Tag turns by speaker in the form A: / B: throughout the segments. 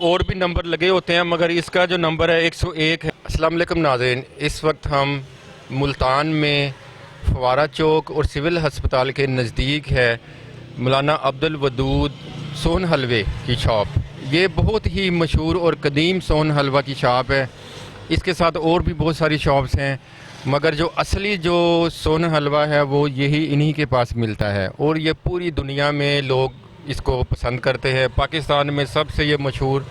A: اور بھی نمبر لگے ہوتے ہیں مگر اس کا جو نمبر ہے 101 ہے۔ السلام علیکم ناظرین، اس وقت ہم ملتان میں فوارہ چوک اور سول ہسپتال کے نزدیک ہے مولانا عبدالودود سون حلوے کی شاپ۔ یہ بہت ہی مشہور اور قدیم سون حلوہ کی شاپ ہے۔ اس کے ساتھ اور بھی بہت ساری شاپس ہیں مگر جو اصلی جو سون حلوہ ہے وہ انہی کے پاس ملتا ہے اور یہ پوری دنیا میں لوگ اس کو پسند کرتے ہیں۔ پاکستان میں سب سے یہ مشہور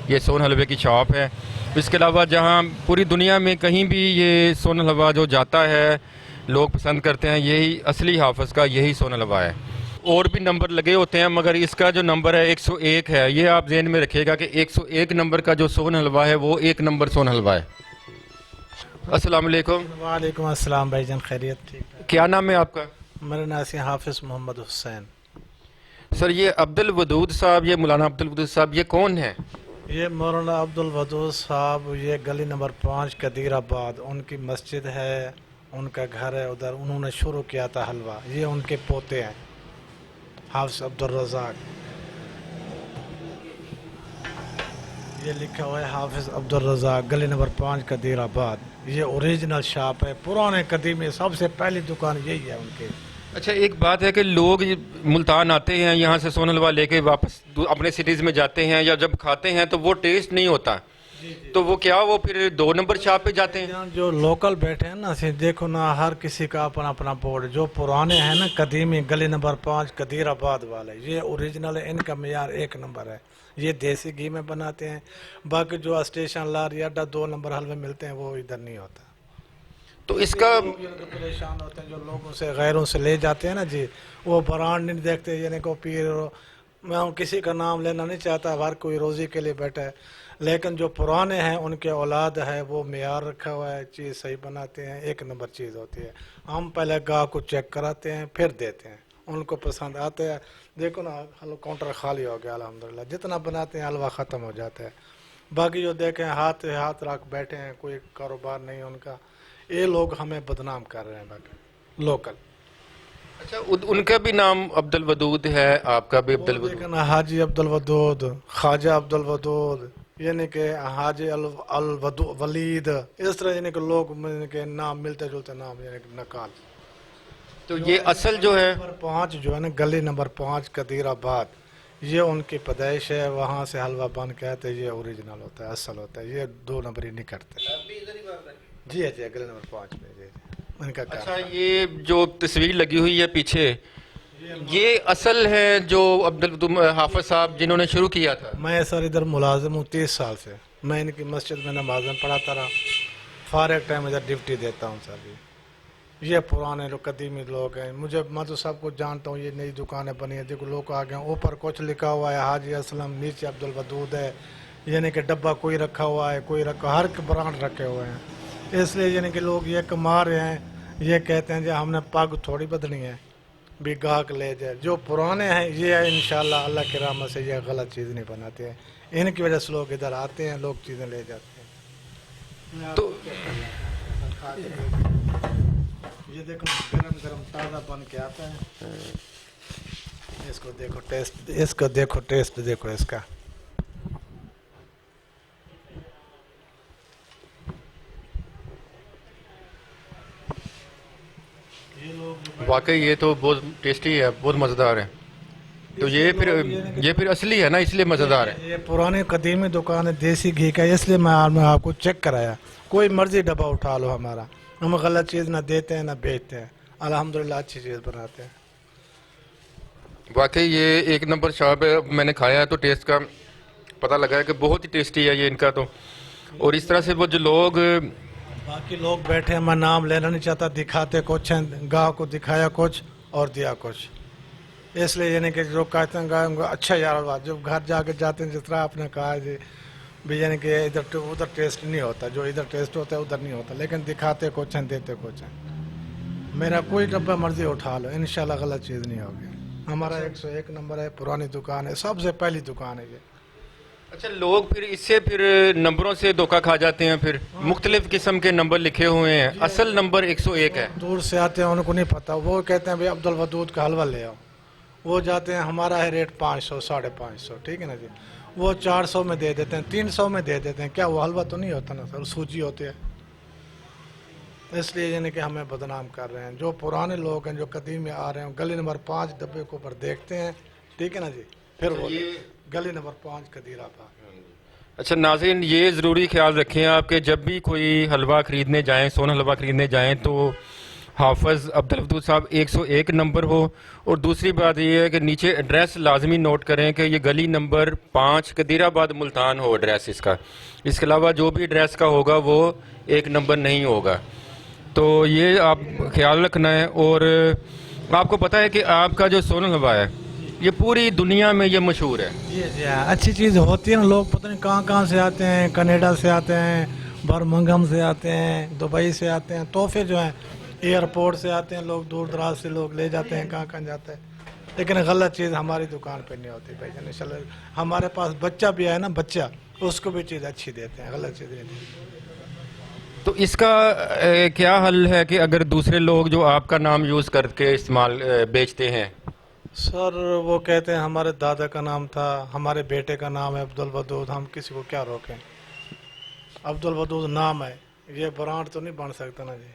A: یہ سون حلوے کی شاپ ہے۔ اس کے علاوہ جہاں پوری دنیا میں کہیں بھی یہ سون حلوہ جو جاتا ہے لوگ پسند کرتے ہیں، یہی اصلی حافظ کا یہی سون حلوہ ہے۔ اور بھی نمبر لگے ہوتے ہیں مگر اس کا جو نمبر ہے 101 ہے۔ یہ آپ ذہن میں رکھیے گا کہ 101 نمبر کا جو سون حلوہ ہے وہ 1 نمبر سون حلوہ ہے۔ السلام علیکم۔
B: وعلیکم السلام بھائی جان، خیریت؟ ٹھیک ہے۔
A: کیا نام ہے آپ کا؟
B: میرا نام ہے حافظ محمد حسین۔
A: سر یہ عبدالودود صاحب، یہ مولانا عبدالودود صاحب یہ کون ہیں؟
B: یہ مولانا عبدالودود صاحب، یہ گلی نمبر 5 قدیر آباد، ان کی مسجد ہے، ان کا گھر ہے ادھر، انہوں نے شروع کیا تھا حلوہ۔ یہ ان کے پوتے ہیں حافظ عبدالرزاق۔ یہ لکھا ہوا ہے حافظ عبدالرزاق، گلی نمبر 5 قدیر آباد۔ یہ اوریجنل شاپ ہے، پرانے قدیمی، سب سے پہلی دکان یہی ہے ان کی۔
A: اچھا ایک بات ہے کہ لوگ ملتان آتے ہیں یہاں سے سون حلوہ لے کے واپس اپنے سٹیز میں جاتے ہیں یا جب کھاتے ہیں تو وہ ٹیسٹ نہیں ہوتا، تو وہ کیا وہ پھر 2 نمبر شاپ پہ جاتے ہیں؟
B: جو لوکل بیٹھے ہیں نا، دیکھو نا، ہر کسی کا اپنا اپنا بورڈ۔ جو پرانے ہیں نا قدیمی، گلی نمبر 5 قدیر آباد والے، یہ اوریجنل ہے، ان کا معیار 1 نمبر ہے۔ یہ دیسی گھی میں بناتے ہیں۔ باقی جو اسٹیشن لاری اڈا 2 نمبر حلوے ملتے ہیں وہ ادھر نہیں ہوتا۔
A: تو اس کا
B: پریشان ہوتے ہیں جو لوگوں سے غیروں سے لے جاتے ہیں نا جی، وہ برانڈ نہیں دیکھتے، یعنی کو پیر، میں کسی کا نام لینا نہیں چاہتا، ہر کوئی روزی کے لیے بیٹھا ہے، لیکن جو پرانے ہیں ان کے اولاد ہے وہ معیار رکھا ہوا ہے، چیز صحیح بناتے ہیں، 1 نمبر چیز ہوتی ہے۔ ہم پہلے گاہ کو چیک کراتے ہیں پھر دیتے ہیں، ان کو پسند آتے ہیں۔ دیکھو نا کاؤنٹر خالی ہو گیا الحمدللہ، جتنا بناتے ہیں حلوہ ختم ہو جاتا ہے۔ باقی جو دیکھیں ہاتھ رکھ بیٹھے ہیں، کوئی کاروبار نہیں ان کا، یہ لوگ ہمیں بدنام کر رہے ہیں باقی لوکل۔
A: اچھا ان کا بھی نام عبدالودود ہے، آپ کا بھی عبدالودود؟
B: لیکن حاجی عبدالودود، خواجہ عبدالودود، یعنی کہ حاجی ولید، اس طرح یعنی کہ لوگ کے نام ملتے جلتے نام، یعنی کہ نقال۔
A: تو یہ اصل جو ہے
B: نمبر 5 جو ہے نا، گلی نمبر 5 قدیر آباد، یہ ان کی پیدائش ہے، وہاں سے حلوہ بن کے آتے، یہ اوریجنل ہوتا ہے، اصل ہوتا ہے، یہ 2 نمبر ہی نہیں کرتے۔ جی جی، گلی نمبر 5 میں جی ان کا۔
A: اچھا یہ جو تصویر لگی ہوئی ہے پیچھے، یہ اصل ہے جو عبدالودود حافظ صاحب جنہوں نے شروع کیا تھا؟
B: میں سر ادھر ملازم ہوں 30 سال سے، میں ان کی مسجد میں نمازیں پڑھاتا رہا، فارغ ٹائم ادھر ڈیوٹی دیتا ہوں سر۔ یہ پرانے لوگ قدیمی لوگ ہیں، میں تو سب کو جانتا ہوں۔ یہ نئی دکانیں بنی ہیں، دیکھو لوگ آ گئے ہیں، اوپر کچھ لکھا ہوا ہے حاجی اسلم، نیچے عبدالودود ہے، یعنی کہ ڈبہ کوئی رکھا ہوا ہے، کوئی رکھا، ہر برانڈ رکھے ہوئے ہیں۔ اس لیے یعنی کہ لوگ یہ کما رہے ہیں، یہ کہتے ہیں کہ ہم نے پگ تھوڑی بدنی ہے بھی گاہک لے جائے۔ جو پرانے ہیں یہ انشاءاللہ اللہ کی رحمت سے یہ غلط چیز نہیں بناتے ہیں، ان کی وجہ سے لوگ ادھر آتے ہیں، لوگ چیزیں لے جاتے ہیں۔
A: تو
B: یہ دیکھو گرم گرم تازہ بن کے آتا ہے، اس کو دیکھو ٹیسٹ، اس کو دیکھو ٹیسٹ، دیکھو اس کا۔
A: واقعی یہ تو بہت ٹیسٹی ہے، بہت مزیدار ہے۔ تو یہ پھر اصلی ہے نا، اس لیے مزیدار ہے۔
B: یہ پرانی قدیمی دکان ہے، دیسی گھی کا، اس لیے میں آپ کو چیک کرایا۔ کوئی مرضی ڈبہ اٹھا لو ہمارا، ہم غلط چیز نہ دیتے ہیں نہ بیچتے ہیں، الحمدللہ اچھی چیز بناتے ہیں۔
A: واقعی یہ 1 نمبر شاپ ہے، میں نے کھایا ہے تو ٹیسٹ کا پتہ لگا ہے کہ بہت ہی ٹیسٹی ہے یہ ان کا تو۔ اور اس طرح سے وہ جو لوگ
B: باقی لوگ بیٹھے ہیں، میں نام لینا نہیں چاہتا، دکھاتے کچھ ہیں، گاہ کو دکھایا کچھ اور دیا کچھ، اس لیے یعنی کہ جو کہتے ہیں گاہ اچھا یار بات، جب گھر جا کے جاتے ہیں جس طرح آپ نے کہا جی بھی، یعنی کہ ادھر ٹیسٹ نہیں ہوتا، جو ادھر ٹیسٹ ہوتا ہے ادھر نہیں ہوتا، لیکن دکھاتے کچھ ہیں دیتے کچھ ہیں۔ میرا کوئی ڈبہ مرضی اٹھا لو، انشاءاللہ غلط چیز نہیں ہوگی۔ ہمارا 101 نمبر ہے، پرانی دکان ہے، سب سے پہلی دکان ہے یہ۔
A: اچھا لوگ پھر اس سے پھر نمبروں سے دھوکہ کھا جاتے ہیں، پھر مختلف قسم کے نمبر لکھے ہوئے ہیں، اصل نمبر 101 ہے۔
B: دور سے آتے ہیں، ان کو نہیں پتہ، وہ کہتے ہیں بھائی عبدالودود کا حلوہ لے آؤ، وہ جاتے ہیں، ہمارا ہے ریٹ 500 550، ٹھیک ہے نا جی، वो 400 में दे देते हैं, 300 में दे देते हैं। क्या वो हलवा तो नहीं होता ना सर, सूजी होती है। इसलिए यानी कि हमें बदनाम कर रहे हैं। जो पुराने लोग हैं, जो कदीम में आ रहे हैं, गली नंबर 5 डब्बे के ऊपर देखते हैं, ठीक है ना जी, फिर वो गली नंबर 5 कदीरा था।
A: अच्छा नाज़रीन, ये ज़रूरी ख्याल रखें आप कि जब भी कोई हलवा ख़रीदने जाएं, सोन हलवा ख़रीदने जाएं, तो हाफ़िज़ अब्दुल वदूद साहब 101 नंबर हो। और दूसरी बात ये है कि नीचे एड्रेस लाजमी नोट करें कि ये गली नंबर 5 कदीराबाद मुल्तान हो एड्रेस इसका। इसके अलावा जो भी एड्रेस का होगा वो 1 नंबर नहीं होगा। तो ये आप ख्याल रखना है। और आपको पता है कि आपका जो सोन हलवा है ये पूरी दुनिया में ये मशहूर है।
B: जी हाँ, अच्छी चीज़ होती है ना। लोग पता नहीं कहाँ कहाँ से आते हैं, कनाडा से आते हैं, बर्मिंघम से आते हैं, दुबई से आते हैं। तोहफे जो हैं एयरपोर्ट से आते हैं, लोग दूर दराज से लोग ले जाते हैं, कहाँ कहाँ जाते हैं। लेकिन गलत चीज़ हमारी दुकान पे नहीं होती भाई जान। इंशाल्लाह हमारे पास बच्चा भी है ना, बच्चा, उसको भी चीज़ अच्छी देते हैं, गलत चीज़ नहीं देते।
A: तो इसका क्या हल है कि अगर दूसरे लोग जो आपका नाम यूज़ करके इस्तेमाल बेचते हैं?
B: सर वो कहते हैं हमारे दादा का नाम था, हमारे बेटे का नाम है अब्दुल वदूद, हम किसी को क्या रोकें। अब्दुल वदूद नाम है, ये ब्रांड तो नहीं बन सकता ना जी।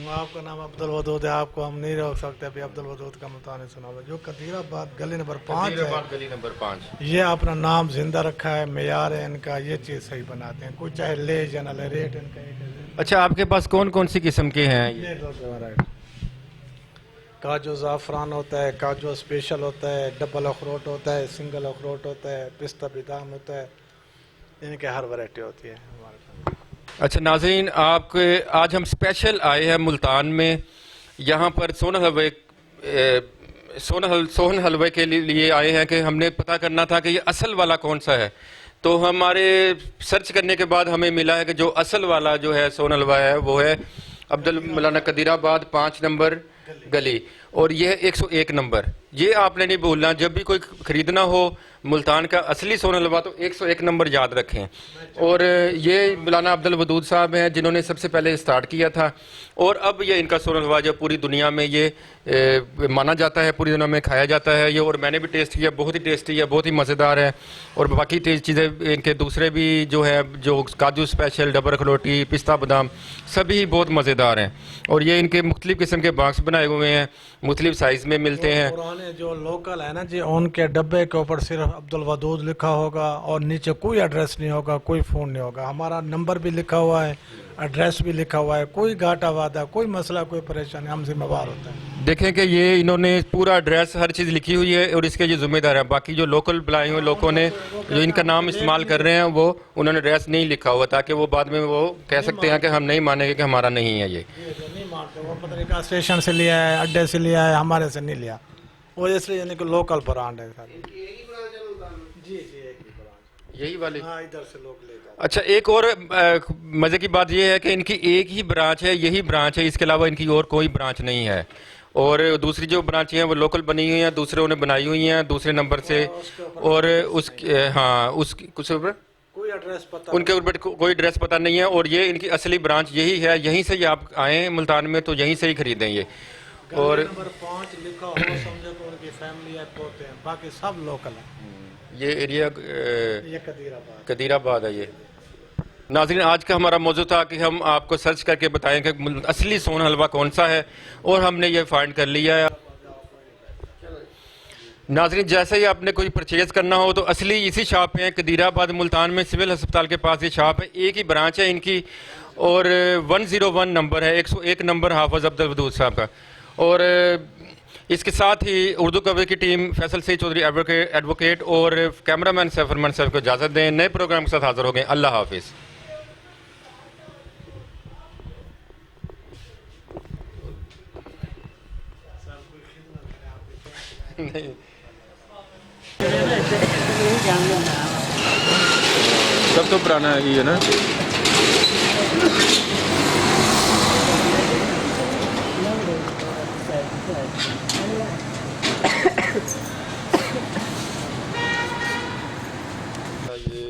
B: आपका नाम अब्दुल वदूद है, आपको हम नहीं रोक सकते। अभी अब्दुल वदूद का मुल्तान सुना हुआ जो कदीराबाद गली नंबर 5 है,
A: गली नंबर 5,
B: ये अपना नाम जिंदा रखा है, मेयार है इनका, ये चीज़ सही बनाते हैं। कोई चाहे ले या ना ले, रेट इनका एक है।
A: अच्छा, आपके पास कौन कौन सी किस्म के हैं?
B: ये दो काजू ज़ाफ़रान होता है, काजू स्पेशल होता है, डबल अखरोट होता है, सिंगल अखरोट होता है, पिस्ता बादाम होता है, इनके हर वैरायटी होती है हमारे पास।
A: अच्छा नाज़रीन, आपके आज हम स्पेशल आए हैं मुल्तान में। यहाँ पर सोन हलवे के लिए आए हैं कि हमने पता करना था कि ये असल वाला कौन सा है। तो हमारे सर्च करने के बाद हमें मिला है कि जो असल वाला जो है सोन हलवा है वो है अब्दुल मौलाना कदीराबाद 5 नंबर गली, और ये है 101 नंबर। ये आपने नहीं भूलना, जब भी कोई ख़रीदना हो मुल्तान का असली सोन हलवा तो 101 नंबर याद रखें। और ये मौलाना अब्दुल वदूद साहब हैं जिन्होंने सबसे पहले स्टार्ट किया था, और अब ये इनका सोन हलवा जो पूरी दुनिया में ये माना जाता है, पूरी दुनिया में खाया जाता है ये। और मैंने भी टेस्ट किया, बहुत ही टेस्टी है, बहुत ही मज़ेदार है। और बाकी चीज़ें इनके दूसरे भी जो है, जो काजू स्पेशल, डबर खलोटी, पिस्ता बादाम, सभी बहुत मज़ेदार हैं। और ये इनके मुख्तलिफ़ किस्म के बॉक्स बनाए हुए हैं, मुख्तलिफ़ साइज़ में मिलते हैं।
B: पुराने जो लोकल है ना जी, उनके डब्बे के ऊपर सिर्फ अब्दुल वदूद लिखा होगा और नीचे कोई एड्रेस नहीं होगा, कोई फ़ोन नहीं होगा। हमारा नंबर भी लिखा हुआ है, एड्रेस भी लिखा हुआ है। कोई घाटा वादा, कोई मसला, कोई परेशानी, हम जिम्मेवार होते हैं।
A: देखें कि ये इन्होंने पूरा एड्रेस, हर चीज़ लिखी हुई है, और इसके जो ज़िम्मेदार हैं बाकी जो लोकल बुलाए हुए लोगों ने जो इनका नाम इस्तेमाल कर रहे हैं, वो उन्होंने एड्रेस नहीं लिखा हुआ ताकि वो बाद में वो कह सकते हैं कि हम नहीं मानेंगे कि हमारा नहीं है ये
B: जो नहीं मानते वो पता नहीं कहाँ स्टेशन से लिया है, अड्डे से लिया है, हमारे से नहीं लिया। वो इसलिए यानी कि लोकल ब्रांड है सर। जी जी, एक ही ब्रांड,
A: यही वाली।
B: हाँ, इधर से लोग ले जाते
A: अच्छा, एक और मज़े की बात यह है कि इनकी एक ही ब्रांच है, यही ब्रांच है, इसके अलावा इनकी और कोई ब्रांच नहीं है। और दूसरी जो ब्रांचें हैं वो लोकल बनी हुई हैं, दूसरे ने बनाई हुई हैं दूसरे नंबर से। और उस हाँ, उस कुछ
B: कोई एड्रेस पता
A: उनके ऊपर कोई एड्रेस पता नहीं है। और ये इनकी असली ब्रांच यही है, यहीं से ही आप आएँ मुल्तान में तो यहीं से ही ख़रीदें ये। और
B: नंबर 5 लिखा हो समझो तो उनकी फैमिली है, पोते हैं, बाकी सब लोकल है।
A: ये एरिया
B: ये
A: कदीराबाद है ये। नाज़रीन, आज का हमारा मौजू था कि हम आपको सर्च करके बताएं कि असली सोन हलवा कौन सा है, और हमने ये फाइंड कर लिया है। नाज़रीन, जैसे ही आपने कोई परचेज़ करना हो तो असली इसी शॉप पे है, कदीराबाद मुल्तान में सिविल अस्पताल के पास ये शॉप है, एक ही ब्रांच है इनकी। और 101 नंबर है, 101 नंबर हाफ़िज़ अब्दुल वदूद साहब का। और इसके साथ ही उर्दू कवि की टीम फैसल सईद चौधरी एडवोकेट और कैमरामैन सैफरमैन साहब को इजाज़त दें। नए प्रोग्राम के साथ हाज़िर हो गए। अल्लाह हाफिज़। नहीं,
C: सब तो पुराना है ये ना।
A: ये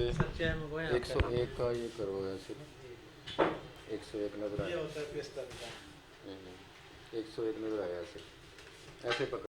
A: 101 का ये करो ऐसे, 101 नजर आया, 101 नजर आया ऐसे, ऐसे पकड़।